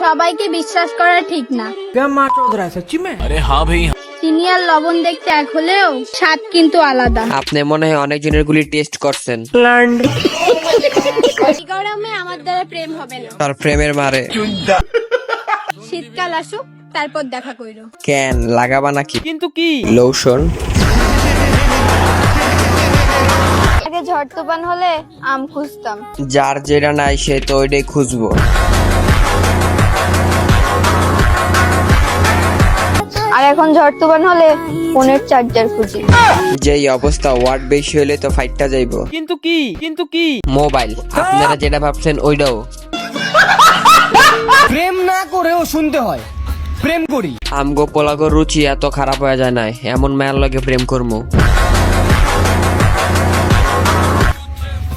সবাইকে বিশ্বাস করা ঠিক না। अरे हाँ भाई চিনি আর লবণ দেখতে এক হলেও স্বাদ কিন্তু আলাদা। আপনি মনে হয় অনেকজনের গুলি টেস্ট করছেন। এই গরমে আমার দ্বারা প্রেম হবে না। তার প্রেমের মারে শীতকাল আসুক তারপর দেখা কইরো। কেন লাগাবা নাকি? কিন্তু কি লোশন। আগে ঝড় তুফান হলে আম খুঁজতাম, যার যেটা নাই সে তো ওইটাই খুঁজবো। আর এখন ঝড় তুফান হলে ফোনের চার্জার খুঁজি। যেই অবস্থা ওয়াট বেশি হলে তো ফাইটটা যাইবো। কিন্তু কি মোবাইল আপনারা যেটা ভাবছেন ওইটাও। প্রেম না করেও শুনতে হয় প্রেম করি। আমগো পোলাগো রুচি এত খারাপ হয়ে যায় না, এমন মেয়ের লগে প্রেম করবো।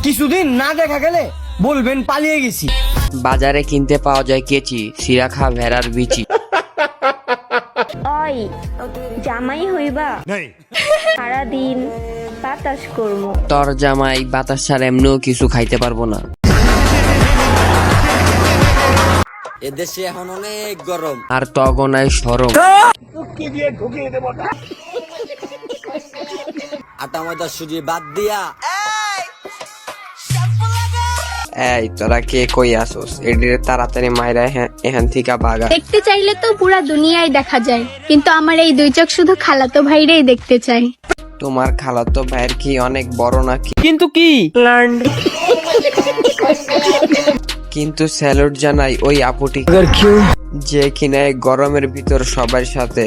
কিছুদিন না দেখা গেলে বলবেন পালিয়ে গেছি। বাজারে কিনতে পাওয়া যায় কেচি, সিরাখা ভেড়ার বিচি। ওই জামাই হইবা সারাদিন বাতাস করবো। তোর জামাই বাতাস ছাড়া এমনিও কিছু খাইতে পারবো না। এদেশে এখন অনেক গরম। আর তগনায় সরম। আটা ময়দা সুজি বাদ দিয়া এই তোরা কে কই আসোস? এডিরে তাড়াতাড়ি মাইরা এখান থেকে বাগা। দেখতে চাইলে তো পুরা দুনিয়ায় দেখা যায়, কিন্তু আমার এই দুই চোখ শুধু খালাতো ভাইরেই দেখতে চাই। তোমার খালাতো ভাইয়ের কি অনেক বড় নাকি? কিন্তু কি কিন্তু স্যালুট জানাই ওই আপুটি যে কিনা এই গরমের ভিতর সবার সাথে